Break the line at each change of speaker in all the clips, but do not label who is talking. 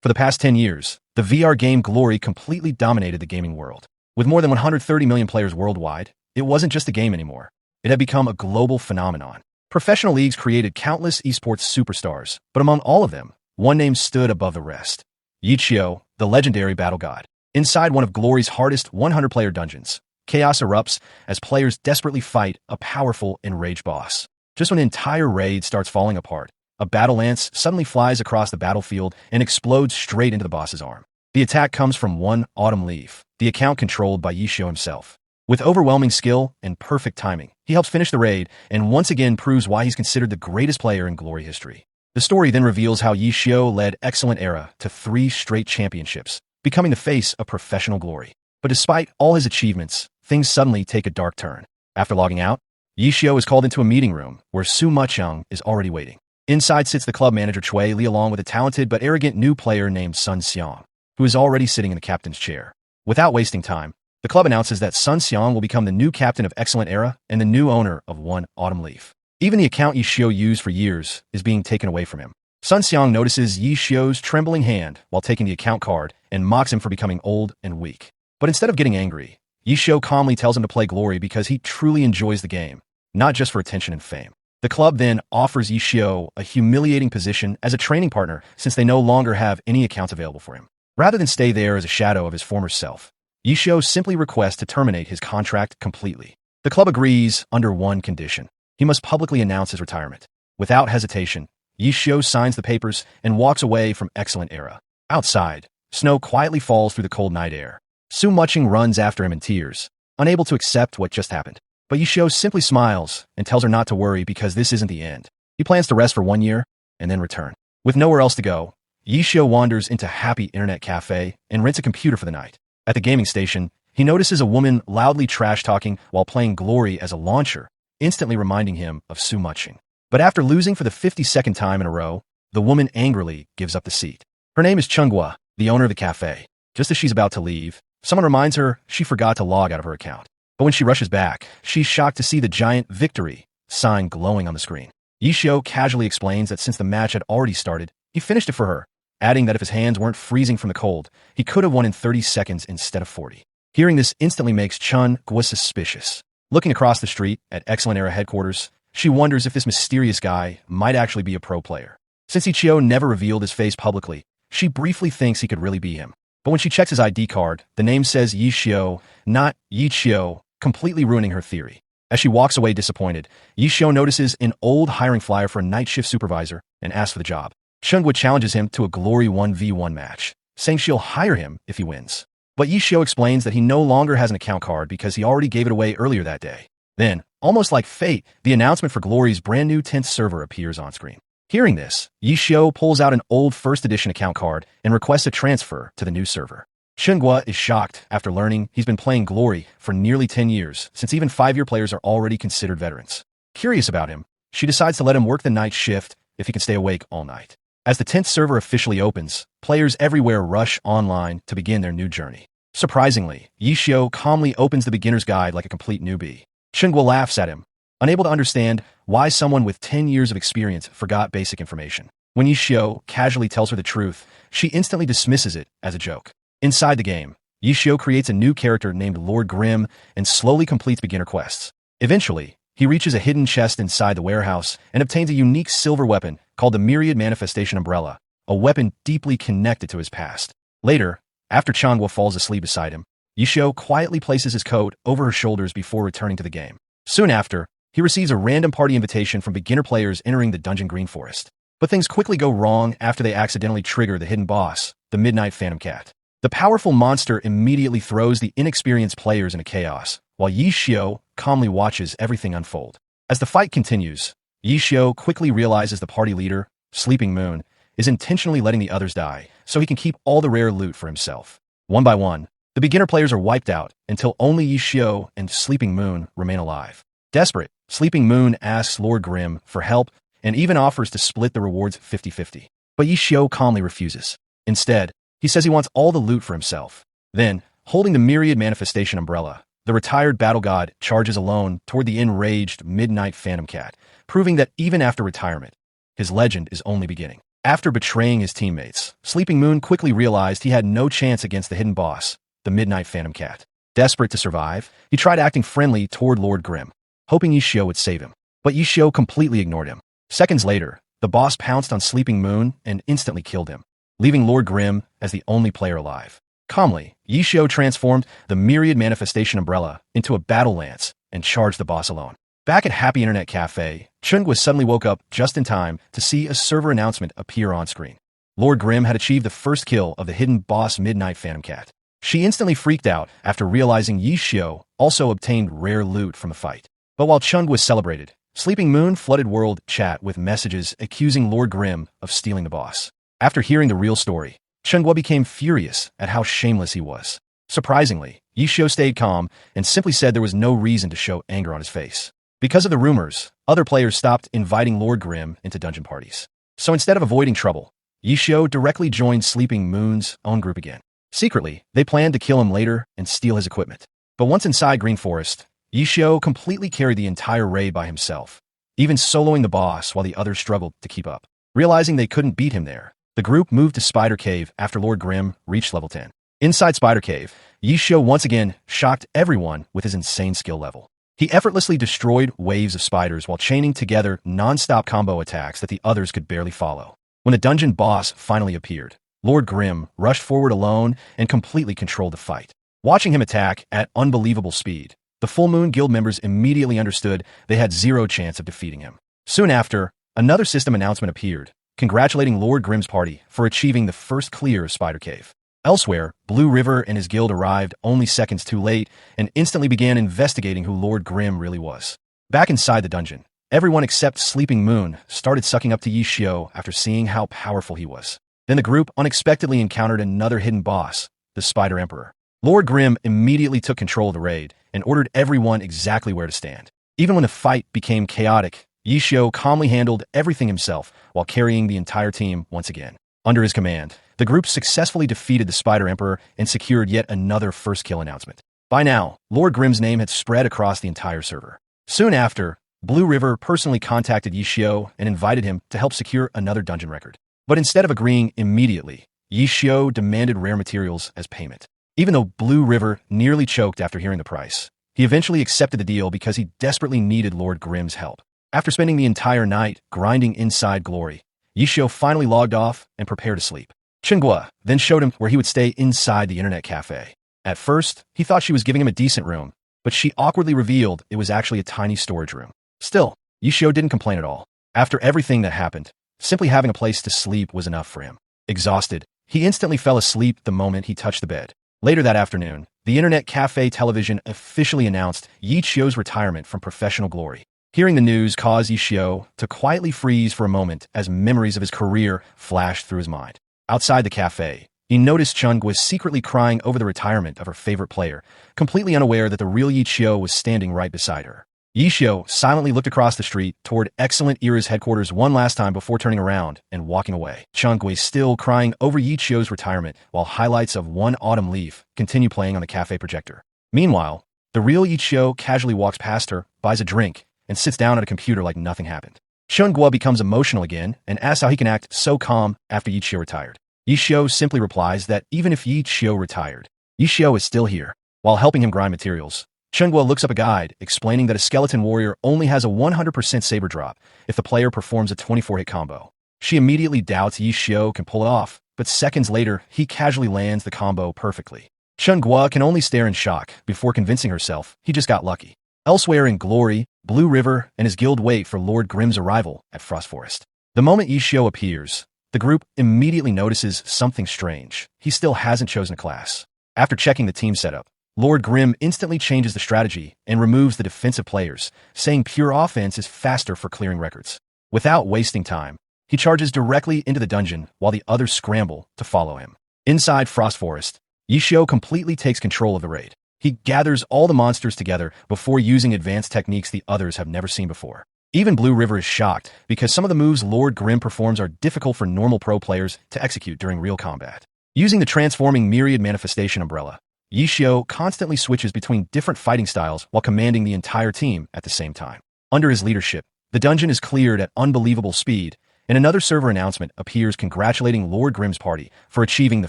For the past 10 years, the VR game Glory completely dominated the gaming world. With more than 130 million players worldwide, it wasn't just a game anymore. It had become a global phenomenon. Professional leagues created countless esports superstars, but among all of them, one name stood above the rest. Qiao, the legendary battle god. Inside one of Glory's hardest 100-player dungeons, chaos erupts as players desperately fight a powerful enraged boss. Just when an entire raid starts falling apart, a battle lance suddenly flies across the battlefield and explodes straight into the boss's arm. The attack comes from one Autumn Leaf, the account controlled by Qiao himself. With overwhelming skill and perfect timing, he helps finish the raid and once again proves why he's considered the greatest player in Glory history. The story then reveals how Qiao led Excellent Era to 3 straight championships, becoming the face of professional Glory. But despite all his achievements, things suddenly take a dark turn. After logging out, Qiao is called into a meeting room where Su Mo Xiao is already waiting. Inside sits the club manager Cui Li along with a talented but arrogant new player named Sun Xiang, who is already sitting in the captain's chair. Without wasting time, the club announces that Sun Xiang will become the new captain of Excellent Era and the new owner of One Autumn Leaf. Even the account Qiao used for years is being taken away from him. Sun Xiang notices Qiao's trembling hand while taking the account card and mocks him for becoming old and weak. But instead of getting angry, Qiao calmly tells him to play Glory because he truly enjoys the game, not just for attention and fame. The club then offers Qiao a humiliating position as a training partner since they no longer have any accounts available for him. Rather than stay there as a shadow of his former self, Qiao simply requests to terminate his contract completely. The club agrees under one condition. He must publicly announce his retirement. Without hesitation, Qiao signs the papers and walks away from Excellent Era. Outside, snow quietly falls through the cold night air. Su Mo Xiao runs after him in tears, unable to accept what just happened. But Qiao simply smiles and tells her not to worry because this isn't the end. He plans to rest for 1 year and then return. With nowhere else to go, Qiao wanders into Happy Internet Cafe and rents a computer for the night. At the gaming station, he notices a woman loudly trash-talking while playing Glory as a launcher, instantly reminding him of Su Mo Xiao. But after losing for the 52nd time in a row, the woman angrily gives up the seat. Her name is Chen Guo, the owner of the cafe. Just as she's about to leave, someone reminds her she forgot to log out of her account. But when she rushes back, she's shocked to see the giant victory sign glowing on the screen. Qiao casually explains that since the match had already started, he finished it for her, adding that if his hands weren't freezing from the cold, he could have won in 30 seconds instead of 40. Hearing this instantly makes Chen Guo suspicious. Looking across the street at Excellent Era headquarters, she wonders if this mysterious guy might actually be a pro player. Since Qiao never revealed his face publicly, she briefly thinks he could really be him. But when she checks his ID card, the name says Qiao, not Qiao, completely ruining her theory. As she walks away disappointed, Qiao notices an old hiring flyer for a night shift supervisor and asks for the job. Chen Guo challenges him to a Glory 1v1 match, saying she'll hire him if he wins. But Qiao explains that he no longer has an account card because he already gave it away earlier that day. Then, almost like fate, the announcement for Glory's brand new 10th server appears on screen. Hearing this, Qiao pulls out an old first edition account card and requests a transfer to the new server. Chen Guo is shocked after learning he's been playing Glory for nearly 10 years, since even 5-year players are already considered veterans. Curious about him, she decides to let him work the night shift if he can stay awake all night. As the 10th server officially opens, players everywhere rush online to begin their new journey. Surprisingly, Qiao calmly opens the beginner's guide like a complete newbie. Chen Guo laughs at him, unable to understand why someone with 10 years of experience forgot basic information. When Qiao casually tells her the truth, she instantly dismisses it as a joke. Inside the game, Qiao creates a new character named Lord Grimm and slowly completes beginner quests. Eventually, he reaches a hidden chest inside the warehouse and obtains a unique silver weapon called the Myriad Manifestation Umbrella, a weapon deeply connected to his past. Later, after Chen Guo falls asleep beside him, Qiao quietly places his coat over her shoulders before returning to the game. Soon after, he receives a random party invitation from beginner players entering the Dungeon Green Forest. But things quickly go wrong after they accidentally trigger the hidden boss, the Midnight Phantom Cat. The powerful monster immediately throws the inexperienced players into chaos, while Qiao calmly watches everything unfold. As the fight continues, Qiao quickly realizes the party leader, Sleeping Moon, is intentionally letting the others die so he can keep all the rare loot for himself. One by one, the beginner players are wiped out until only Qiao and Sleeping Moon remain alive. Desperate, Sleeping Moon asks Lord Grimm for help and even offers to split the rewards 50-50. But Qiao calmly refuses. Instead, he says he wants all the loot for himself. Then, holding the Myriad Manifestation Umbrella, the retired battle god charges alone toward the enraged Midnight Phantom Cat, proving that even after retirement, his legend is only beginning. After betraying his teammates, Sleeping Moon quickly realized he had no chance against the hidden boss, the Midnight Phantom Cat. Desperate to survive, he tried acting friendly toward Lord Grimm, hoping Yi Xiao would save him. But Yi Xiao completely ignored him. Seconds later, the boss pounced on Sleeping Moon and instantly killed him, leaving Lord Grimm as the only player alive. Calmly, Yi Xiao transformed the myriad manifestation umbrella into a battle lance and charged the boss alone. Back at Happy Internet Cafe, Chen Guo suddenly woke up just in time to see a server announcement appear on screen. Lord Grimm had achieved the first kill of the hidden boss Midnight Phantom Cat. She instantly freaked out after realizing Yi Xiao also obtained rare loot from the fight. But while Chen Guo celebrated, Sleeping Moon flooded world chat with messages accusing Lord Grimm of stealing the boss. After hearing the real story, Chen Guo became furious at how shameless he was. Surprisingly, Yi Xiao stayed calm and simply said there was no reason to show anger on his face. Because of the rumors, other players stopped inviting Lord Grimm into dungeon parties. So instead of avoiding trouble, Yi Xiao directly joined Sleeping Moon's own group again. Secretly, they planned to kill him later and steal his equipment. But once inside Green Forest, Yi Xiao completely carried the entire raid by himself, even soloing the boss while the others struggled to keep up. Realizing they couldn't beat him there, the group moved to Spider Cave after Lord Grimm reached level 10. Inside Spider Cave, Yi Xiao once again shocked everyone with his insane skill level. He effortlessly destroyed waves of spiders while chaining together non-stop combo attacks that the others could barely follow. When the dungeon boss finally appeared, Lord Grimm rushed forward alone and completely controlled the fight. Watching him attack at unbelievable speed, the Full Moon Guild members immediately understood they had zero chance of defeating him. Soon after, another system announcement appeared, congratulating Lord Grimm's party for achieving the first clear of Spider Cave. Elsewhere, Blue River and his guild arrived only seconds too late and instantly began investigating who Lord Grimm really was. Back inside the dungeon, everyone except Sleeping Moon started sucking up to Yi Xiao after seeing how powerful he was. Then the group unexpectedly encountered another hidden boss, the Spider Emperor. Lord Grimm immediately took control of the raid and ordered everyone exactly where to stand. Even when the fight became chaotic, Yi Xiao calmly handled everything himself while carrying the entire team once again. Under his command, the group successfully defeated the Spider Emperor and secured yet another first kill announcement. By now, Lord Grimm's name had spread across the entire server. Soon after, Blue River personally contacted Yi Xiao and invited him to help secure another dungeon record. But instead of agreeing immediately, Yi Xiao demanded rare materials as payment. Even though Blue River nearly choked after hearing the price, he eventually accepted the deal because he desperately needed Lord Grimm's help. After spending the entire night grinding inside Glory, Yi Xiao finally logged off and prepared to sleep. Chen Guo then showed him where he would stay inside the internet cafe. At first, he thought she was giving him a decent room, but she awkwardly revealed it was actually a tiny storage room. Still, Yi Xiao didn't complain at all. After everything that happened, simply having a place to sleep was enough for him. Exhausted, he instantly fell asleep the moment he touched the bed. Later that afternoon, the internet cafe television officially announced Yi Xiao's retirement from professional glory. Hearing the news caused Yi Xiao to quietly freeze for a moment as memories of his career flashed through his mind. Outside the cafe, he noticed Chen Guo was secretly crying over the retirement of her favorite player, completely unaware that the real Yi Xiao was standing right beside her. Yi Xiao silently looked across the street toward Excellent Era's headquarters one last time before turning around and walking away. Chen Guo still crying over Yi Xiao's retirement while highlights of One Autumn Leaf continue playing on the cafe projector. Meanwhile, the real Yi Xiao casually walks past her, buys a drink, and sits down at a computer like nothing happened. Chen Guo becomes emotional again and asks how he can act so calm after Yi Xiao retired. Yi Xiao simply replies that even if Yi Xiao retired, Yi Xiao is still here. While helping him grind materials, Chen Guo looks up a guide explaining that a skeleton warrior only has a 100% saber drop if the player performs a 24-hit combo. She immediately doubts Yi Xiao can pull it off, but seconds later, he casually lands the combo perfectly. Chen Guo can only stare in shock before convincing herself he just got lucky. Elsewhere in Glory, Blue River and his guild wait for Lord Grimm's arrival at Frost Forest. The moment Yi Xiao appears, the group immediately notices something strange. He still hasn't chosen a class. After checking the team setup, Lord Grimm instantly changes the strategy and removes the defensive players, saying pure offense is faster for clearing records. Without wasting time, he charges directly into the dungeon while the others scramble to follow him. Inside Frost Forest, Yi Xiao completely takes control of the raid. He gathers all the monsters together before using advanced techniques the others have never seen before. Even Blue River is shocked because some of the moves Lord Grimm performs are difficult for normal pro players to execute during real combat. Using the transforming myriad manifestation umbrella, Yi Xiao constantly switches between different fighting styles while commanding the entire team at the same time. Under his leadership, the dungeon is cleared at unbelievable speed, and another server announcement appears congratulating Lord Grimm's party for achieving the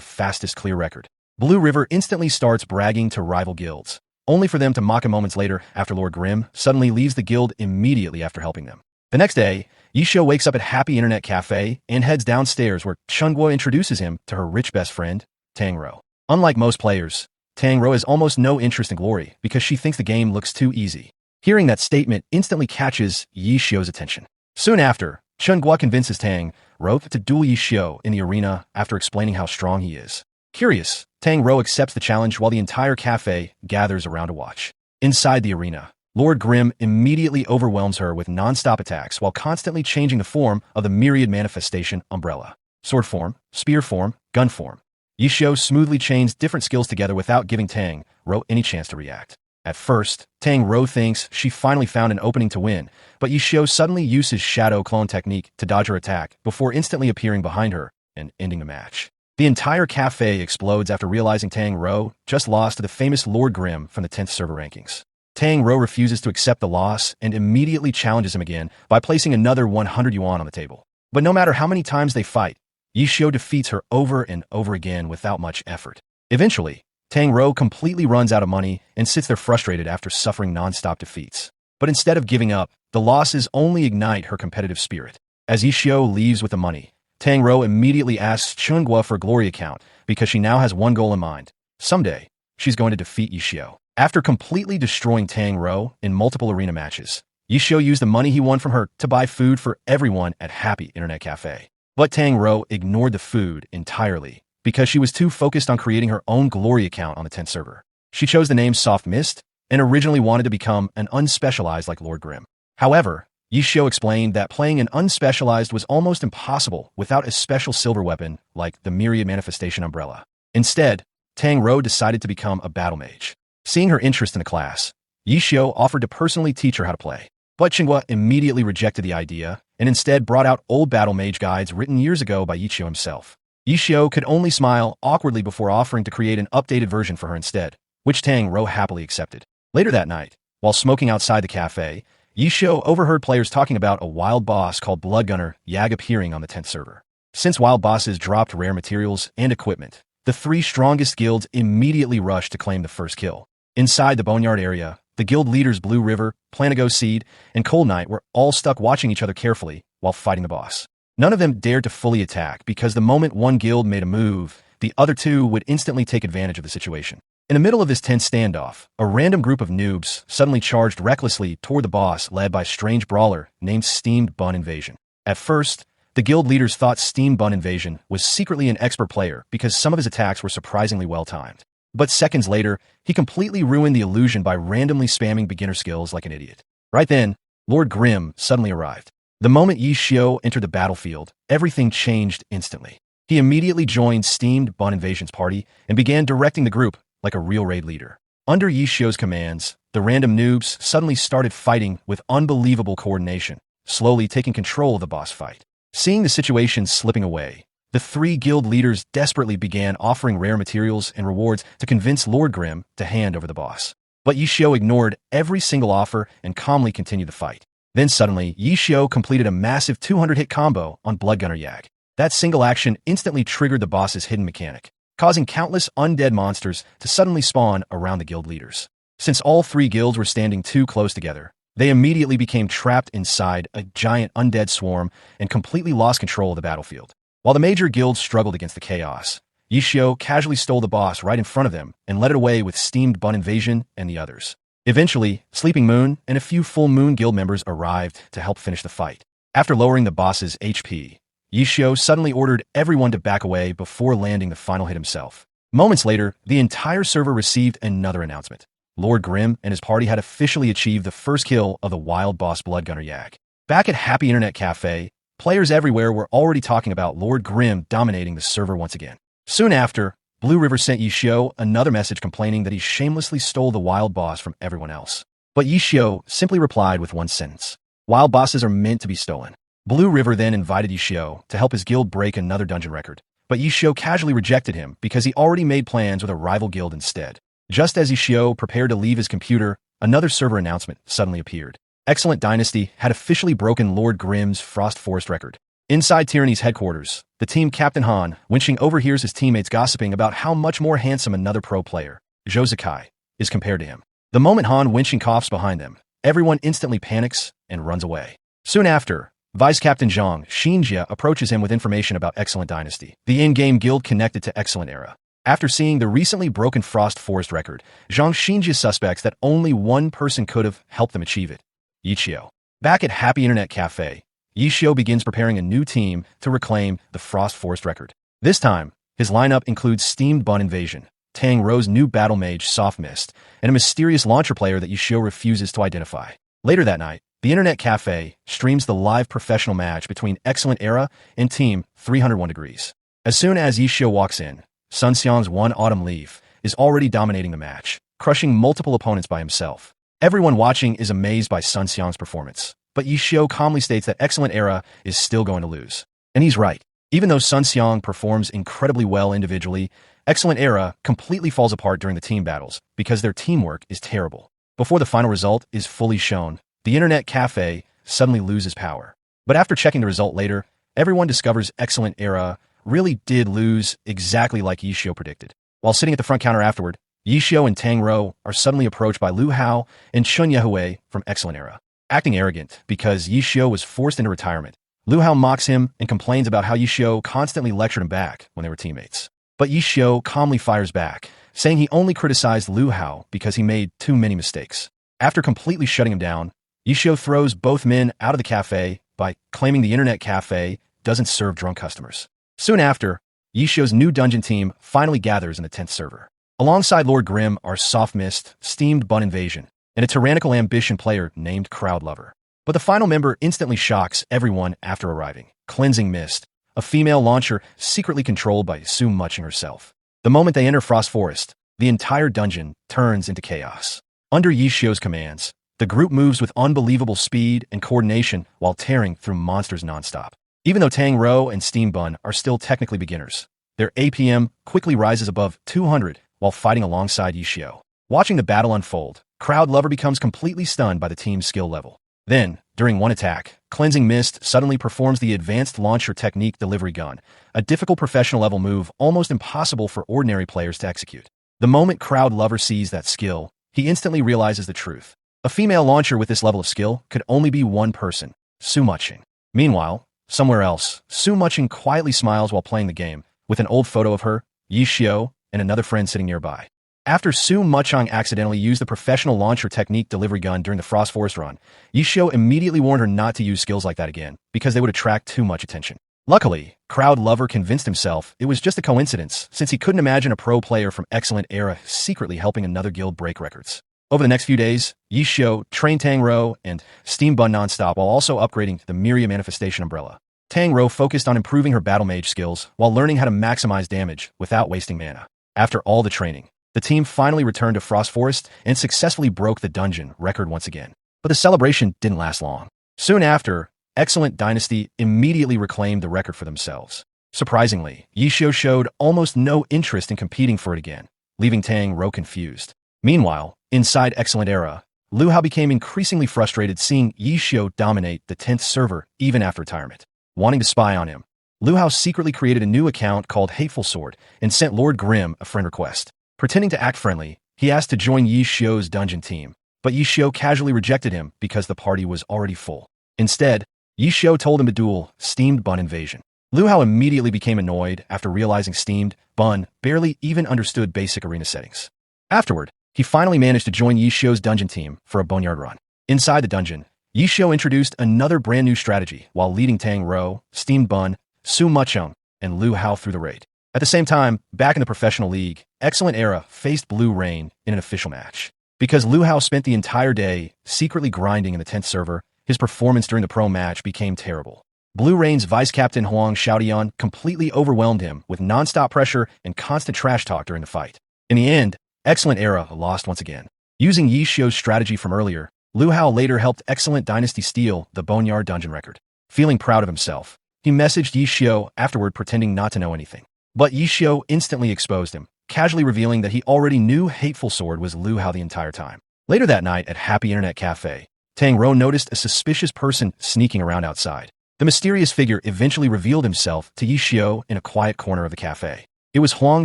fastest clear record. Blue River instantly starts bragging to rival guilds, only for them to mock him moments later after Lord Grimm suddenly leaves the guild immediately after helping them. The next day, Qiao wakes up at Happy Internet Cafe and heads downstairs where Chen Guo introduces him to her rich best friend, Tang Rou. Unlike most players, Tang Rou has almost no interest in glory because she thinks the game looks too easy. Hearing that statement instantly catches Qiao's attention. Soon after, Chen Guo convinces Tang Rou to duel Qiao in the arena after explaining how strong he is. Curious, Tang Rou accepts the challenge while the entire cafe gathers around to watch. Inside the arena, Lord Grimm immediately overwhelms her with non-stop attacks while constantly changing the form of the myriad manifestation umbrella. Sword form, spear form, gun form. Qiao smoothly chains different skills together without giving Tang Rou any chance to react. At first, Tang Rou thinks she finally found an opening to win, but Qiao suddenly uses Shadow Clone technique to dodge her attack before instantly appearing behind her and ending the match. The entire cafe explodes after realizing Tang Rou just lost to the famous Lord Grimm from the 10th server rankings. Tang Rou refuses to accept the loss and immediately challenges him again by placing another 100 yuan on the table. But no matter how many times they fight, Qiao defeats her over and over again without much effort. Eventually, Tang Rou completely runs out of money and sits there frustrated after suffering non-stop defeats. But instead of giving up, the losses only ignite her competitive spirit. As Qiao leaves with the money, Tang Rou immediately asks Chen Guo for a glory account because she now has one goal in mind. Someday, she's going to defeat Qiao. After completely destroying Tang Rou in multiple arena matches, Qiao used the money he won from her to buy food for everyone at Happy Internet Cafe. But Tang Rou ignored the food entirely because she was too focused on creating her own glory account on the 10th server. She chose the name Soft Mist and originally wanted to become an unspecialized like Lord Grimm. However, Qiao explained that playing an unspecialized was almost impossible without a special silver weapon like the Myriad Manifestation Umbrella. Instead, Tang Rou decided to become a battle mage. Seeing her interest in the class, Qiao offered to personally teach her how to play. But Chen Guo immediately rejected the idea and instead brought out old battle mage guides written years ago by Qiao himself. Qiao could only smile awkwardly before offering to create an updated version for her instead, which Tang Rou happily accepted. Later that night, while smoking outside the cafe, Qiao overheard players talking about a wild boss called Bloodgunner Yag appearing on the 10th server. Since wild bosses dropped rare materials and equipment, the three strongest guilds immediately rushed to claim the first kill. Inside the Boneyard area, the guild leaders Blue River, Planago Seed, and Cold Knight were all stuck watching each other carefully while fighting the boss. None of them dared to fully attack because the moment one guild made a move, the other two would instantly take advantage of the situation. In the middle of this tense standoff, a random group of noobs suddenly charged recklessly toward the boss led by a strange brawler named Steamed Bun Invasion. At first, the guild leaders thought Steamed Bun Invasion was secretly an expert player because some of his attacks were surprisingly well-timed. But seconds later, he completely ruined the illusion by randomly spamming beginner skills like an idiot. Right then, Lord Grimm suddenly arrived. The moment Qiao entered the battlefield, everything changed instantly. He immediately joined Steamed Bun Invasion's party and began directing the group like a real raid leader. Under Qiao's commands, the random noobs suddenly started fighting with unbelievable coordination, slowly taking control of the boss fight. Seeing the situation slipping away, the three guild leaders desperately began offering rare materials and rewards to convince Lord Grimm to hand over the boss. But Qiao ignored every single offer and calmly continued the fight. Then suddenly, Qiao completed a massive 200-hit combo on Bloodgunner Yag. That single action instantly triggered the boss's hidden mechanic, causing countless undead monsters to suddenly spawn around the guild leaders. Since all three guilds were standing too close together, they immediately became trapped inside a giant undead swarm and completely lost control of the battlefield. While the major guilds struggled against the chaos, Qiao casually stole the boss right in front of them and led it away with Steamed Bun Invasion and the others. Eventually, Sleeping Moon and a few Full Moon guild members arrived to help finish the fight. After lowering the boss's HP, Qiao suddenly ordered everyone to back away before landing the final hit himself. Moments later, the entire server received another announcement. Lord Grimm and his party had officially achieved the first kill of the wild boss Bloodgunner Yag. Back at Happy Internet Cafe, players everywhere were already talking about Lord Grimm dominating the server once again. Soon after, Blue River sent Qiao another message complaining that he shamelessly stole the wild boss from everyone else. But Qiao simply replied with one sentence: "Wild bosses are meant to be stolen." Blue River then invited Qiao to help his guild break another dungeon record, but Qiao casually rejected him because he already made plans with a rival guild instead. Just as Qiao prepared to leave his computer, another server announcement suddenly appeared. Excellent Dynasty had officially broken Lord Grimm's Frost Forest record. Inside Tyranny's headquarters, the team captain Han Wenqing overhears his teammates gossiping about how much more handsome another pro player, Zhou Zikai, is compared to him. The moment Han Wenqing coughs behind them, everyone instantly panics and runs away. Soon after, Vice Captain Zhang Xinjia approaches him with information about Excellent Dynasty, the in-game guild connected to Excellent Era. After seeing the recently broken Frost Forest record, Zhang Xinjia suspects that only one person could have helped them achieve it, Qiao. Back at Happy Internet Cafe, Qiao begins preparing a new team to reclaim the Frost Forest record. This time, his lineup includes Steamed Bun Invasion, Tang Rou's new battle mage Soft Mist, and a mysterious launcher player that Qiao refuses to identify. Later that night, the Internet Cafe streams the live professional match between Excellent Era and Team 301 Degrees. As soon as Qiao walks in, Sun Xiang's One Autumn Leaf is already dominating the match, crushing multiple opponents by himself. Everyone watching is amazed by Sun Xiang's performance, but Qiao calmly states that Excellent Era is still going to lose. And he's right. Even though Sun Xiang performs incredibly well individually, Excellent Era completely falls apart during the team battles because their teamwork is terrible. Before the final result is fully shown, the Internet Cafe suddenly loses power. But after checking the result later, everyone discovers Excellent Era really did lose exactly like Qiao predicted. While sitting at the front counter afterward, Qiao and Tang Rou are suddenly approached by Lu Hao and Chun Yehue from Excellent Era. Acting arrogant because Qiao was forced into retirement, Lu Hao mocks him and complains about how Qiao constantly lectured him back when they were teammates. But Qiao calmly fires back, saying he only criticized Lu Hao because he made too many mistakes. After completely shutting him down, Qiao throws both men out of the cafe by claiming the Internet Cafe doesn't serve drunk customers. Soon after, Qiao's new dungeon team finally gathers in the 10th server. Alongside Lord Grimm are Soft Mist, Steamed Bun Invasion, and a tyrannical ambition player named Crowd Lover. But the final member instantly shocks everyone after arriving. Cleansing Mist, a female launcher secretly controlled by Su Muching herself. The moment they enter Frost Forest, the entire dungeon turns into chaos. Under Qiao's commands, the group moves with unbelievable speed and coordination while tearing through monsters nonstop. Even though Tang Rou and Steam Bun are still technically beginners, their APM quickly rises above 200 while fighting alongside Qiao. Watching the battle unfold, Crowd Lover becomes completely stunned by the team's skill level. Then, during one attack, Cleansing Mist suddenly performs the Advanced Launcher Technique Delivery Gun, a difficult professional-level move almost impossible for ordinary players to execute. The moment Crowd Lover sees that skill, he instantly realizes the truth. A female launcher with this level of skill could only be one person, Su Muching. Meanwhile, somewhere else, Su Muching quietly smiles while playing the game, with an old photo of her, Qiao, and another friend sitting nearby. After Su Muching accidentally used the professional launcher technique delivery gun during the Frost Forest run, Qiao immediately warned her not to use skills like that again, because they would attract too much attention. Luckily, Crowd Lover convinced himself it was just a coincidence, since he couldn't imagine a pro player from Excellent Era secretly helping another guild break records. Over the next few days, Qiao trained Tang Rou and Steam Bun nonstop while also upgrading the Miria Manifestation Umbrella. Tang Rou focused on improving her battle mage skills while learning how to maximize damage without wasting mana. After all the training, the team finally returned to Frost Forest and successfully broke the dungeon record once again. But the celebration didn't last long. Soon after, Excellent Dynasty immediately reclaimed the record for themselves. Surprisingly, Qiao showed almost no interest in competing for it again, leaving Tang Rou confused. Meanwhile, inside Excellent Era, Lu Hao became increasingly frustrated seeing Qiao dominate the 10th server even after retirement. Wanting to spy on him, Lu Hao secretly created a new account called Hateful Sword and sent Lord Grimm a friend request. Pretending to act friendly, he asked to join Qiao's dungeon team, but Qiao casually rejected him because the party was already full. Instead, Qiao told him to duel Steamed Bun Invasion. Lu Hao immediately became annoyed after realizing Steamed Bun barely even understood basic arena settings. Afterward, he finally managed to join Qiao's dungeon team for a boneyard run. Inside the dungeon, Qiao introduced another brand new strategy while leading Tang Rou, Steamed Bun, Su Muching, and Lu Hao through the raid. At the same time, back in the professional league, Excellent Era faced Blue Rain in an official match. Because Lu Hao spent the entire day secretly grinding in the 10th server, his performance during the pro match became terrible. Blue Rain's vice captain Huang Xiaodian completely overwhelmed him with non-stop pressure and constant trash talk during the fight. In the end, Excellent Era lost once again. Using Qiao's strategy from earlier, Lu Hao later helped Excellent Dynasty steal the Boneyard dungeon record. Feeling proud of himself, he messaged Qiao afterward pretending not to know anything. But Qiao instantly exposed him, casually revealing that he already knew Hateful Sword was Lu Hao the entire time. Later that night at Happy Internet Cafe, Tang Rou noticed a suspicious person sneaking around outside. The mysterious figure eventually revealed himself to Yi Xiao in a quiet corner of the cafe. It was Huang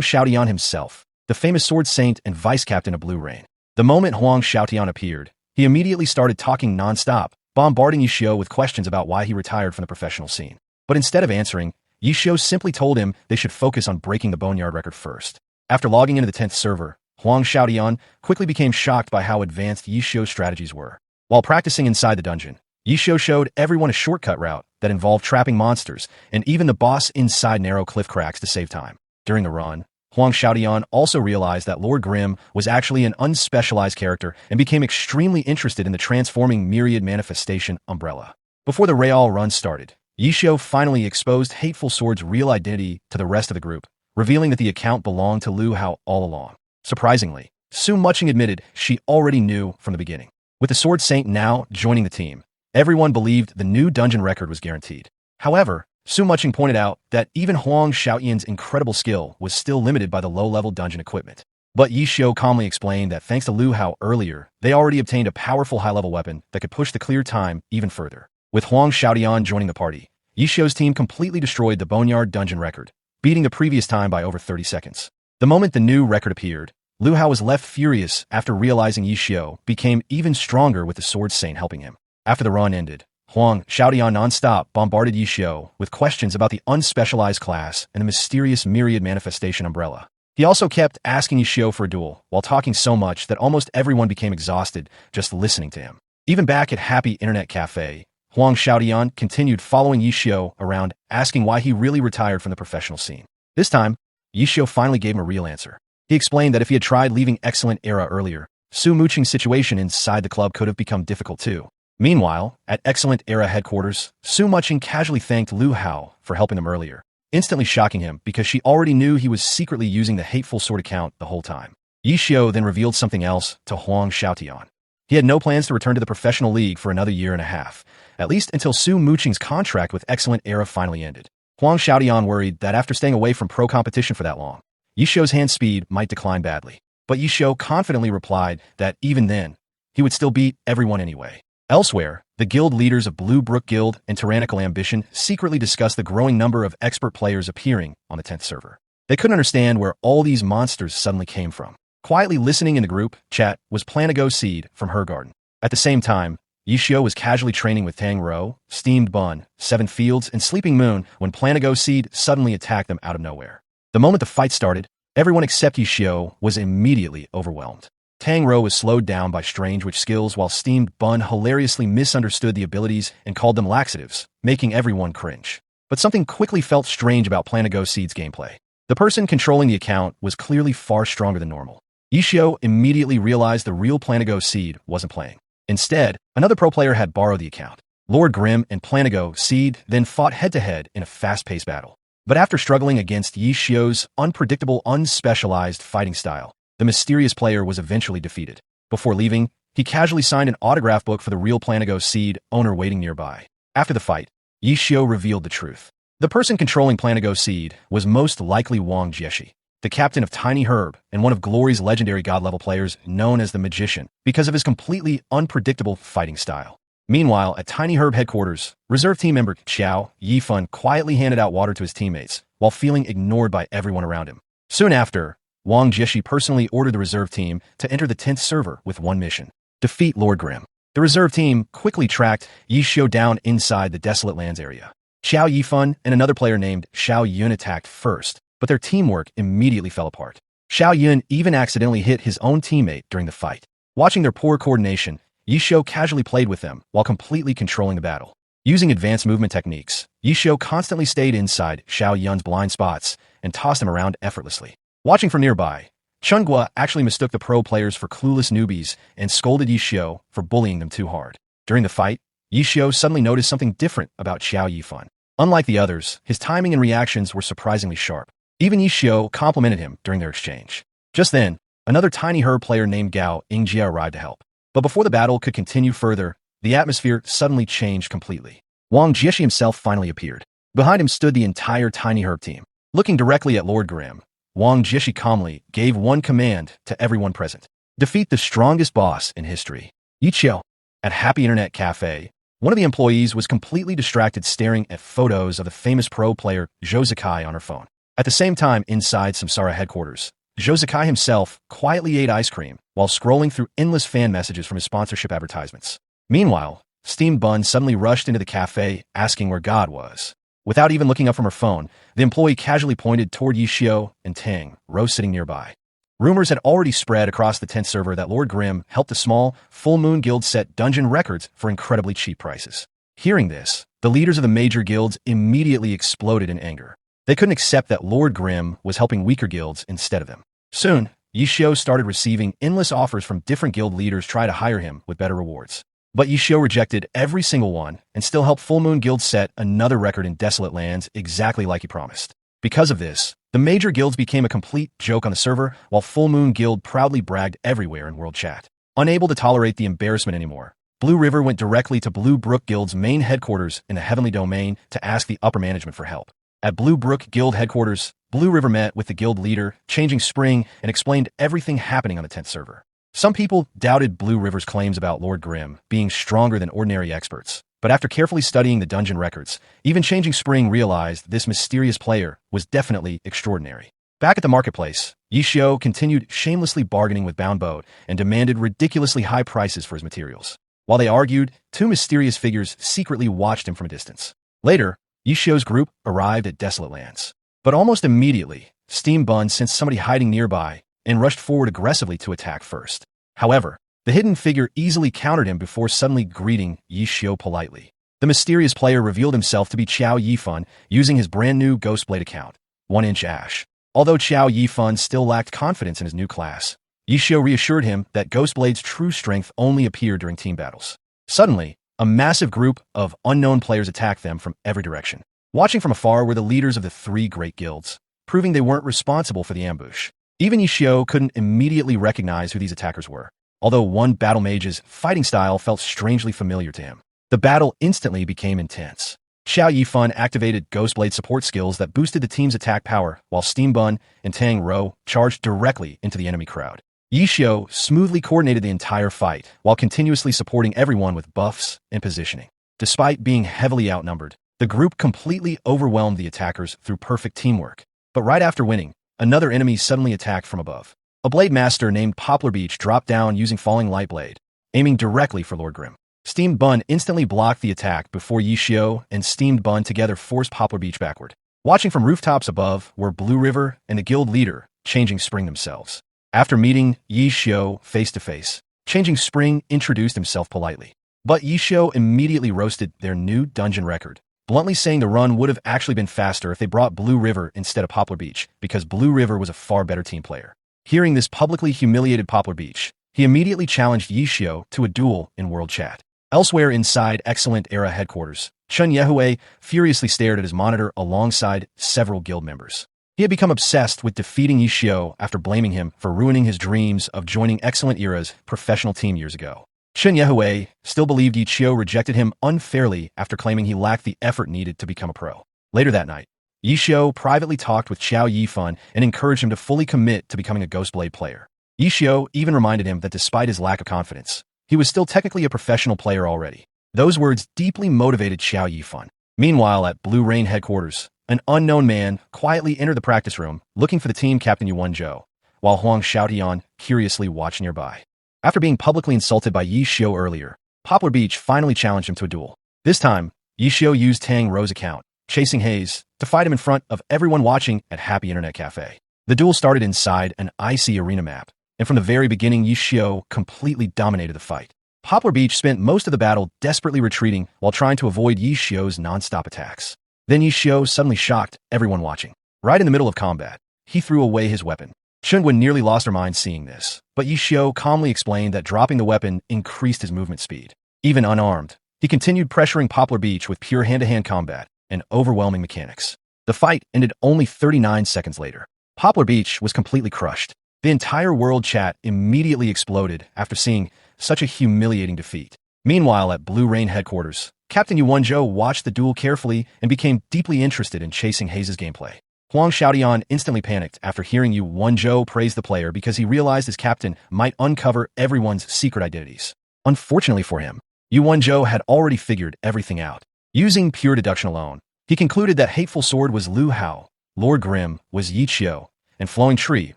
Xiaotian himself, the famous sword saint and vice captain of Blue Rain. The moment Huang Xiaotian appeared, he immediately started talking non-stop, bombarding Yi Xiao with questions about why he retired from the professional scene. But instead of answering, Yi Xiao simply told him they should focus on breaking the Boneyard record first. After logging into the 10th server, Huang Xiaotian quickly became shocked by how advanced Yi Xiao's strategies were. While practicing inside the dungeon, Yi Xiao showed everyone a shortcut route that involved trapping monsters and even the boss inside narrow cliff cracks to save time. During the run, Huang Xiaotian also realized that Lord Grimm was actually an unspecialized character and became extremely interested in the transforming myriad manifestation umbrella. Before the Real run started, Yi Xiao finally exposed Hateful Sword's real identity to the rest of the group, revealing that the account belonged to Liu Hao all along. Surprisingly, Su Muching admitted she already knew from the beginning. With the Sword Saint now joining the team, everyone believed the new dungeon record was guaranteed. However, Su Muching pointed out that even Huang Xiaotian's incredible skill was still limited by the low-level dungeon equipment. But Yi Xiao calmly explained that thanks to Liu Hao earlier, they already obtained a powerful high-level weapon that could push the clear time even further. With Huang Xiaotian joining the party, Yi Xiao's team completely destroyed the Boneyard dungeon record, beating the previous time by over 30 seconds. The moment the new record appeared, Liu Hao was left furious after realizing Yi Xiao became even stronger with the Sword Saint helping him. After the run ended, Huang Xiaotian non-stop bombarded Yi Xiao with questions about the unspecialized class and the mysterious myriad manifestation umbrella. He also kept asking Yi Xiao for a duel, while talking so much that almost everyone became exhausted just listening to him. Even back at Happy Internet Cafe, Huang Xiaotian continued following Yi Xiao around, asking why he really retired from the professional scene. This time, Yi Xiao finally gave him a real answer. He explained that if he had tried leaving Excellent Era earlier, Su Muching's situation inside the club could have become difficult too. Meanwhile, at Excellent Era headquarters, Su Muching casually thanked Liu Hao for helping them earlier, instantly shocking him because she already knew he was secretly using the Hateful Sword account the whole time. Yi Xiao then revealed something else to Huang Xiaotian. He had no plans to return to the professional league for another year and a half, at least until Su Muching's contract with Excellent Era finally ended. Huang Xiaotian worried that after staying away from pro competition for that long, Yi Xiao's hand speed might decline badly. But Yi Xiao confidently replied that even then, he would still beat everyone anyway. Elsewhere, the guild leaders of Blue Brook Guild and Tyrannical Ambition secretly discussed the growing number of expert players appearing on the 10th server. They couldn't understand where all these monsters suddenly came from. Quietly listening in the group chat was Planago Seed from her garden. At the same time, Yi Xiao was casually training with Tang Rou, Steamed Bun, Seven Fields, and Sleeping Moon when Planago Seed suddenly attacked them out of nowhere. The moment the fight started, everyone except Yi Xiao was immediately overwhelmed. Tang Rou was slowed down by strange witch skills while Steamed Bun hilariously misunderstood the abilities and called them laxatives, making everyone cringe. But something quickly felt strange about Planago Seed's gameplay. The person controlling the account was clearly far stronger than normal. Yi Xiao immediately realized the real Planago Seed wasn't playing. Instead, another pro player had borrowed the account. Lord Grimm and Planago Seed then fought head-to-head in a fast-paced battle. But after struggling against Yi Xiao's unpredictable, unspecialized fighting style, the mysterious player was eventually defeated. Before leaving, he casually signed an autograph book for the real Planago Seed owner waiting nearby. After the fight, Yi Xiao revealed the truth. The person controlling Planago Seed was most likely Wang Jieshi, the captain of Tiny Herb and one of Glory's legendary god-level players known as the Magician because of his completely unpredictable fighting style. Meanwhile, at Tiny Herb headquarters, reserve team member Qiao Yifan quietly handed out water to his teammates while feeling ignored by everyone around him. Soon after, Wang Jieshi personally ordered the reserve team to enter the 10th server with one mission: defeat Lord Grimm. The reserve team quickly tracked Yi Xiao down inside the Desolate Lands area. Qiao Yifan and another player named Xiao Yun attacked first, but their teamwork immediately fell apart. Xiao Yun even accidentally hit his own teammate during the fight. Watching their poor coordination, Yi Xiao casually played with them while completely controlling the battle. Using advanced movement techniques, Yi Xiao constantly stayed inside Xiao Yun's blind spots and tossed him around effortlessly. Watching from nearby, Chen Guo actually mistook the pro players for clueless newbies and scolded Yi Xiao for bullying them too hard. During the fight, Yi Xiao suddenly noticed something different about Qiao Yifan. Unlike the others, his timing and reactions were surprisingly sharp. Even Yi Xiao complimented him during their exchange. Just then, another Tiny Herb player named Gao Yingjia arrived to help. But before the battle could continue further, the atmosphere suddenly changed completely. Wang Jieshi himself finally appeared. Behind him stood the entire Tiny Herb team. Looking directly at Lord Grimm, Wang Jieshi calmly gave one command to everyone present: defeat the strongest boss in history, Yi Qiao. At Happy Internet Cafe, One of the employees was completely distracted staring at photos of the famous pro player Zhou Zikai on her phone. At the same time, inside Samsara headquarters, Zhou Zikai himself quietly ate ice cream while scrolling through endless fan messages from his sponsorship advertisements. Meanwhile, Steamed Bun suddenly rushed into the cafe asking where God was. Without even looking up from her phone, the employee casually pointed toward Yishio and Tang Rou sitting nearby. Rumors had already spread across the 10th server that Lord Grimm helped a small, full moon guild set dungeon records for incredibly cheap prices. Hearing this, the leaders of the major guilds immediately exploded in anger. They couldn't accept that Lord Grimm was helping weaker guilds instead of them. Soon, Yishio started receiving endless offers from different guild leaders trying to hire him with better rewards. But Yishio rejected every single one and still helped Full Moon Guild set another record in Desolate Lands exactly like he promised. Because of this, the major guilds became a complete joke on the server, while Full Moon Guild proudly bragged everywhere in world chat. Unable to tolerate the embarrassment anymore, Blue River went directly to Blue Brook Guild's main headquarters in the Heavenly Domain to ask the upper management for help. At Blue Brook Guild headquarters, Blue River met with the guild leader, Changing Spring, and explained everything happening on the 10th server. Some people doubted Blue River's claims about Lord Grimm being stronger than ordinary experts, but after carefully studying the dungeon records, even Changing Spring realized this mysterious player was definitely extraordinary. Back at the marketplace, Yishio continued shamelessly bargaining with Bound Boat and demanded ridiculously high prices for his materials. While they argued, two mysterious figures secretly watched him from a distance. Later, Yishio's group arrived at Desolate Lands. But almost immediately, Steam Bun sensed somebody hiding nearby and rushed forward aggressively to attack first. However, the hidden figure easily countered him before suddenly greeting Yishio politely. The mysterious player revealed himself to be Qiao Yifan using his brand new Ghostblade account, 1-inch Ash. Although Qiao Yifan still lacked confidence in his new class, Yishio reassured him that Ghostblade's true strength only appeared during team battles. Suddenly, a massive group of unknown players attacked them from every direction. Watching from afar were the leaders of the three great guilds, proving they weren't responsible for the ambush. Even Yishio couldn't immediately recognize who these attackers were, although one battle mage's fighting style felt strangely familiar to him. The battle instantly became intense. Qiao Yifan activated Ghostblade support skills that boosted the team's attack power, while Steam Bun and Tang Rou charged directly into the enemy crowd. Yishio smoothly coordinated the entire fight, while continuously supporting everyone with buffs and positioning. Despite being heavily outnumbered, the group completely overwhelmed the attackers through perfect teamwork. But right after winning, another enemy suddenly attacked from above. A blade master named Poplar Beach dropped down using Falling Light Blade, aiming directly for Lord Grimm. Steamed Bun instantly blocked the attack before Yishio and Steamed Bun together forced Poplar Beach backward. Watching from rooftops above were Blue River and the guild leader, Changing Spring themselves. After meeting Yishio face-to-face, Changing Spring introduced himself politely. But Yishio immediately roasted their new dungeon record, bluntly saying the run would have actually been faster if they brought Blue River instead of Poplar Beach, because Blue River was a far better team player. Hearing this publicly humiliated Poplar Beach, he immediately challenged Yishio to a duel in World Chat. Elsewhere inside Excellent Era headquarters, Chun Yehue furiously stared at his monitor alongside several guild members. He had become obsessed with defeating Yishio after blaming him for ruining his dreams of joining Excellent Era's professional team years ago. Chen Yehue still believed Yishio rejected him unfairly after claiming he lacked the effort needed to become a pro. Later that night, Yishio privately talked with Qiao Yifan and encouraged him to fully commit to becoming a Ghostblade player. Yishio even reminded him that despite his lack of confidence, he was still technically a professional player already. Those words deeply motivated Qiao Yifan. Meanwhile, at Blue Rain headquarters, an unknown man quietly entered the practice room looking for the team captain Yuan Zhou, while Huang Xiaotian curiously watched nearby. After being publicly insulted by Yishio earlier, Poplar Beach finally challenged him to a duel. This time, Yishio used Tang Rou's account, Chasing Haze, to fight him in front of everyone watching at Happy Internet Cafe. The duel started inside an icy arena map, and from the very beginning, Yishio completely dominated the fight. Poplar Beach spent most of the battle desperately retreating while trying to avoid Yishio's non-stop attacks. Then Yishio suddenly shocked everyone watching. Right in the middle of combat, he threw away his weapon. Chen Guo nearly lost her mind seeing this, but Yishio calmly explained that dropping the weapon increased his movement speed. Even unarmed, he continued pressuring Poplar Beach with pure hand-to-hand combat and overwhelming mechanics. The fight ended only 39 seconds later. Poplar Beach was completely crushed. The entire world chat immediately exploded after seeing such a humiliating defeat. Meanwhile, at Blue Rain headquarters, Captain Yuan Zhou watched the duel carefully and became deeply interested in Chasing Haze's gameplay. Huang Xiaotian instantly panicked after hearing Yuan Zhou praise the player because he realized his captain might uncover everyone's secret identities. Unfortunately for him, Jun Mo had already figured everything out. Using pure deduction alone, he concluded that Hateful Sword was Lu Hao, Lord Grimm was Yi Qiao, and Flowing Tree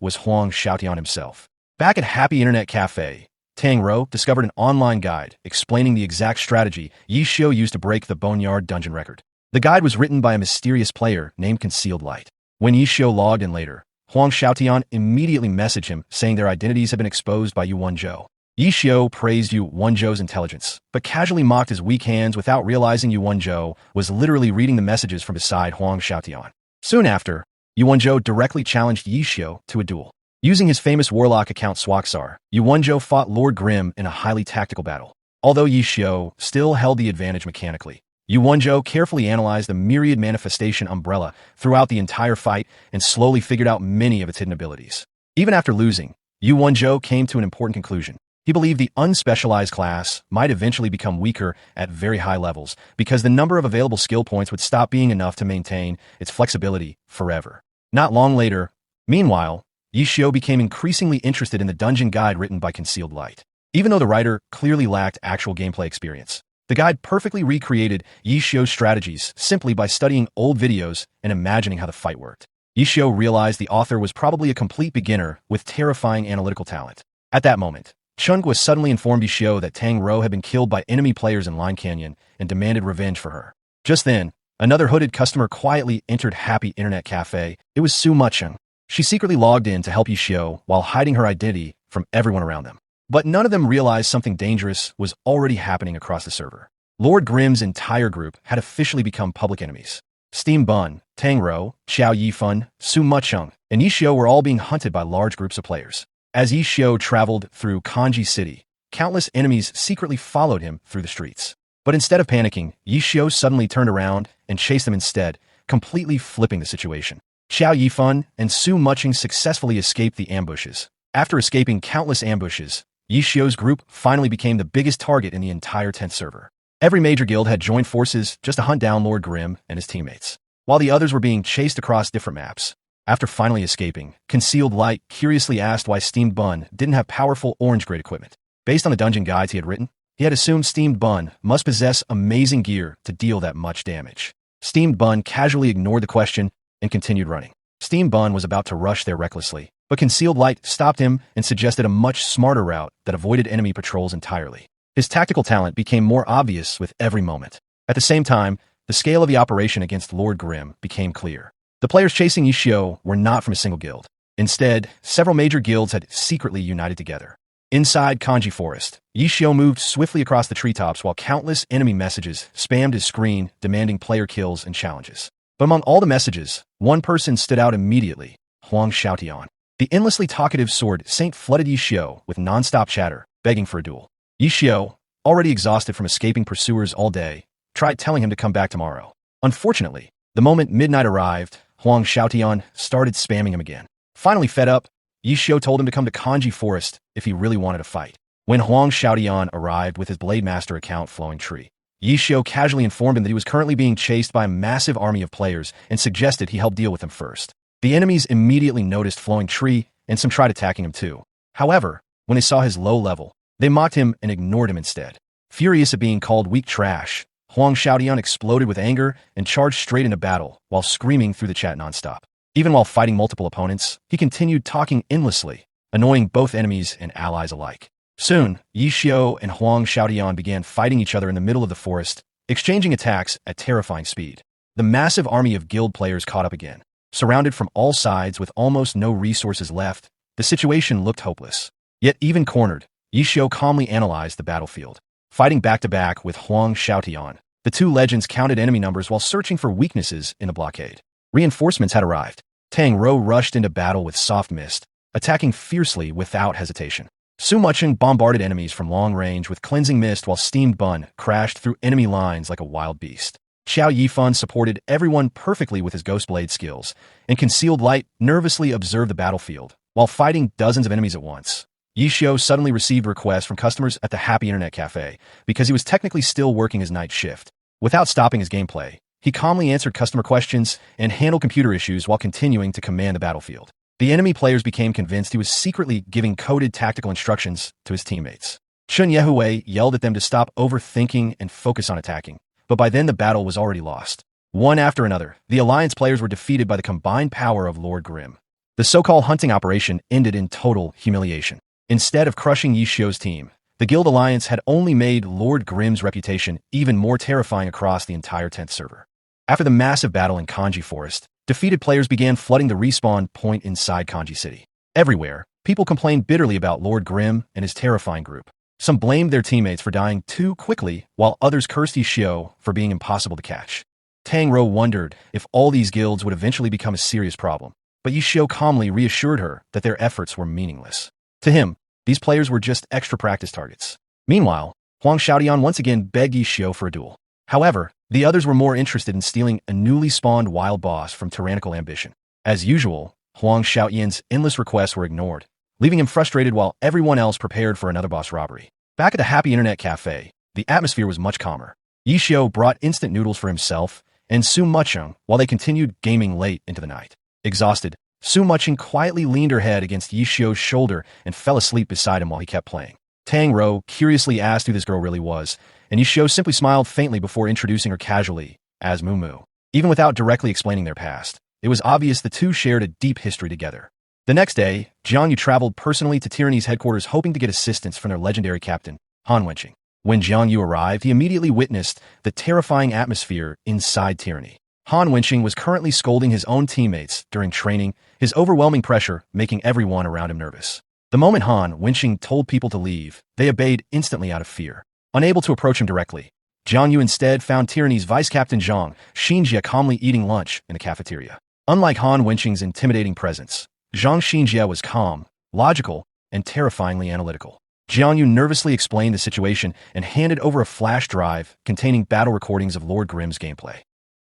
was Huang Xiaotian himself. Back at Happy Internet Cafe, Tang Rou discovered an online guide explaining the exact strategy Yi Qiao used to break the Boneyard dungeon record. The guide was written by a mysterious player named Concealed Light. When Yi Qiao logged in later, Huang Xiaotian immediately messaged him saying their identities had been exposed by Jun Mo. Yi Qiao praised Jun Mo's intelligence, but casually mocked his weak hands without realizing Jun Mo was literally reading the messages from beside Huang Xiaotian. Soon after, Jun Mo directly challenged Yi Qiao to a duel. Using his famous warlock account Swaxar, Jun Mo fought Lord Grimm in a highly tactical battle. Although Yi Qiao still held the advantage mechanically, Jun Mo carefully analyzed the myriad manifestation umbrella throughout the entire fight and slowly figured out many of its hidden abilities. Even after losing, Jun Mo came to an important conclusion. He believed the unspecialized class might eventually become weaker at very high levels because the number of available skill points would stop being enough to maintain its flexibility forever. Not long later, meanwhile, Yi Qiao became increasingly interested in the dungeon guide written by Concealed Light. Even though the writer clearly lacked actual gameplay experience, the guide perfectly recreated Yi Qiao's strategies simply by studying old videos and imagining how the fight worked. Yi Qiao realized the author was probably a complete beginner with terrifying analytical talent. At that moment, Chen Guo suddenly informed Yi Qiao that Tang Rou had been killed by enemy players in Line Canyon and demanded revenge for her. Just then, another hooded customer quietly entered Happy Internet Cafe. It was Su Mucheng. She secretly logged in to help Yi Qiao while hiding her identity from everyone around them. But none of them realized something dangerous was already happening across the server. Lord Grimm's entire group had officially become public enemies. Steam Bun, Tang Rou, Qiao Yifan, Su Mucheng, and Yi Qiao were all being hunted by large groups of players. As Yi Qiao traveled through Kanji City, countless enemies secretly followed him through the streets. But instead of panicking, Yi Qiao suddenly turned around and chased them instead, completely flipping the situation. Qiao Yifan and Su Mucheng successfully escaped the ambushes. After escaping countless ambushes, Yi Qiao's group finally became the biggest target in the entire 10th server. Every major guild had joined forces just to hunt down Lord Grimm and his teammates, while the others were being chased across different maps. After finally escaping, Concealed Light curiously asked why Steamed Bun didn't have powerful orange-grade equipment. Based on the dungeon guides he had written, he had assumed Steamed Bun must possess amazing gear to deal that much damage. Steamed Bun casually ignored the question and continued running. Steamed Bun was about to rush there recklessly, but Concealed Light stopped him and suggested a much smarter route that avoided enemy patrols entirely. His tactical talent became more obvious with every moment. At the same time, the scale of the operation against Lord Grimm became clear. The players chasing Yi Qiao were not from a single guild. Instead, several major guilds had secretly united together. Inside Kanji Forest, Yi Qiao moved swiftly across the treetops while countless enemy messages spammed his screen, demanding player kills and challenges. But among all the messages, one person stood out immediately: Huang Xiaotian. The endlessly talkative sword saint flooded Yi Qiao with non-stop chatter, begging for a duel. Yi Qiao, already exhausted from escaping pursuers all day, tried telling him to come back tomorrow. Unfortunately, the moment midnight arrived, Huang Xiaotian started spamming him again. Finally fed up, Yi Qiao told him to come to Kanji Forest if he really wanted to fight. When Huang Xiaotian arrived with his Blade Master account Flowing Tree, Yi Qiao casually informed him that he was currently being chased by a massive army of players and suggested he help deal with them first. The enemies immediately noticed Flowing Tree, and some tried attacking him too. However, when they saw his low level, they mocked him and ignored him instead. Furious at being called weak trash, Huang Xiaotian exploded with anger and charged straight into battle while screaming through the chat nonstop. Even while fighting multiple opponents, he continued talking endlessly, annoying both enemies and allies alike. Soon, Yi Qiao and Huang Xiaotian began fighting each other in the middle of the forest, exchanging attacks at terrifying speed. The massive army of guild players caught up again. Surrounded from all sides with almost no resources left, the situation looked hopeless. Yet even cornered, Yi Qiao calmly analyzed the battlefield. Fighting back-to-back with Huang Xiaotian, the two legends counted enemy numbers while searching for weaknesses in the blockade. Reinforcements had arrived. Tang Rou rushed into battle with Soft Mist, attacking fiercely without hesitation. Su Mucheng bombarded enemies from long range with Cleansing Mist while Steamed Bun crashed through enemy lines like a wild beast. Qiao Yifan supported everyone perfectly with his Ghost Blade skills, and Concealed Light nervously observed the battlefield, while fighting dozens of enemies at once. Yi Qiao suddenly received requests from customers at the Happy Internet Cafe because he was technically still working his night shift. Without stopping his gameplay, he calmly answered customer questions and handled computer issues while continuing to command the battlefield. The enemy players became convinced he was secretly giving coded tactical instructions to his teammates. Chen Guo yelled at them to stop overthinking and focus on attacking, but by then the battle was already lost. One after another, the Alliance players were defeated by the combined power of Lord Grimm. The so-called hunting operation ended in total humiliation. Instead of crushing Yi Xiao's team, the Guild Alliance had only made Lord Grimm's reputation even more terrifying across the entire 10th server. After the massive battle in Kanji Forest, defeated players began flooding the respawn point inside Kanji City. Everywhere, people complained bitterly about Lord Grimm and his terrifying group. Some blamed their teammates for dying too quickly, while others cursed Yi Xiao for being impossible to catch. Tang Rou wondered if all these guilds would eventually become a serious problem, but Yi Xiao calmly reassured her that their efforts were meaningless. To him, these players were just extra practice targets. Meanwhile, Huang Xiaodian once again begged Yi Xiao for a duel. However, the others were more interested in stealing a newly spawned wild boss from tyrannical ambition. As usual, Huang Xiaodian's endless requests were ignored, leaving him frustrated while everyone else prepared for another boss robbery. Back at the Happy Internet Cafe, the atmosphere was much calmer. Yi Xiao brought instant noodles for himself and Su Mucheng while they continued gaming late into the night. Exhausted, Su Mucheng quietly leaned her head against Yi Xiao's shoulder and fell asleep beside him while he kept playing. Tang Rou curiously asked who this girl really was, and Yi Xiao simply smiled faintly before introducing her casually as Mu Mu. Even without directly explaining their past, it was obvious the two shared a deep history together. The next day, Jiang Yu traveled personally to Tyranny's headquarters hoping to get assistance from their legendary captain, Han Wenqing. When Jiang Yu arrived, he immediately witnessed the terrifying atmosphere inside Tyranny. Han Wenqing was currently scolding his own teammates during training, his overwhelming pressure making everyone around him nervous. The moment Han Wenqing told people to leave, they obeyed instantly out of fear. Unable to approach him directly, Jiang Yu instead found Tyranny's vice-captain Zhang Xinjie calmly eating lunch in the cafeteria. Unlike Han Wenqing's intimidating presence, Zhang Xinjie was calm, logical, and terrifyingly analytical. Jiang Yu nervously explained the situation and handed over a flash drive containing battle recordings of Lord Grimm's gameplay.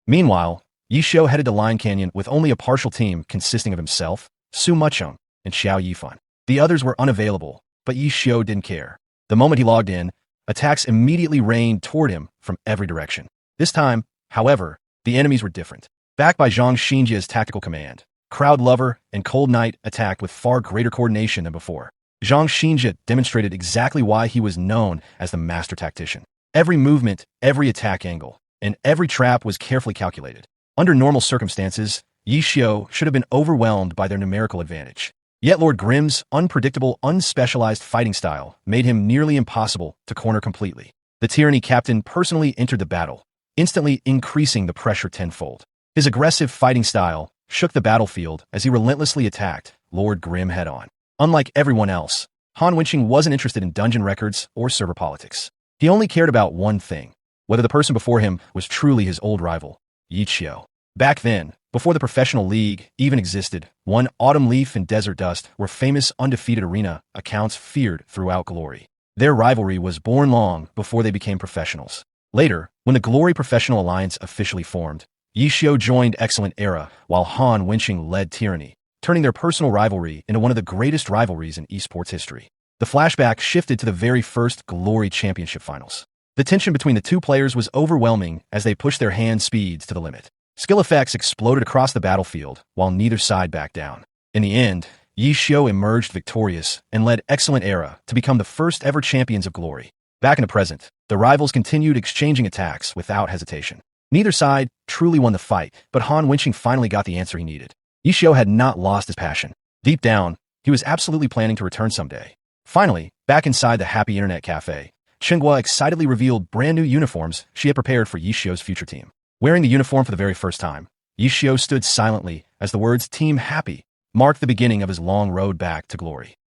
Meanwhile, Yi Xiao headed to Lion Canyon with only a partial team consisting of himself, Su Mucheng, and Qiao Yifan. The others were unavailable, but Yi Xiao didn't care. The moment he logged in, attacks immediately rained toward him from every direction. This time, however, the enemies were different. Backed by Zhang Xinjie's tactical command, Crowd Lover and Cold Knight attacked with far greater coordination than before. Zhang Xinjie demonstrated exactly why he was known as the master tactician. Every movement, every attack angle, and every trap was carefully calculated. Under normal circumstances, Yi Xiao should have been overwhelmed by their numerical advantage. Yet Lord Grimm's unpredictable, unspecialized fighting style made him nearly impossible to corner completely. The Tyranny captain personally entered the battle, instantly increasing the pressure tenfold. His aggressive fighting style shook the battlefield as he relentlessly attacked Lord Grimm head-on. Unlike everyone else, Han Wenqing wasn't interested in dungeon records or server politics. He only cared about one thing, whether the person before him was truly his old rival, Yi Xiao. Back then, before the professional league even existed, one Autumn Leaf and Desert Dust were famous undefeated arena accounts feared throughout Glory. Their rivalry was born long before they became professionals. Later, when the Glory Professional Alliance officially formed, Yi Xiao joined Excellent Era while Han Wenqing led Tyranny, turning their personal rivalry into one of the greatest rivalries in esports history. The flashback shifted to the very first Glory Championship Finals. The tension between the two players was overwhelming as they pushed their hand speeds to the limit. Skill effects exploded across the battlefield while neither side backed down. In the end, Yi Xiao emerged victorious and led Excellent Era to become the first ever champions of Glory. Back in the present, the rivals continued exchanging attacks without hesitation. Neither side truly won the fight, but Han Wenqing finally got the answer he needed. Yi Xiao had not lost his passion. Deep down, he was absolutely planning to return someday. Finally, back inside the Happy Internet Cafe, Chen Guo excitedly revealed brand new uniforms she had prepared for Yi Xiao's future team. Wearing the uniform for the very first time, Yi Xiao stood silently as the words Team Happy marked the beginning of his long road back to glory.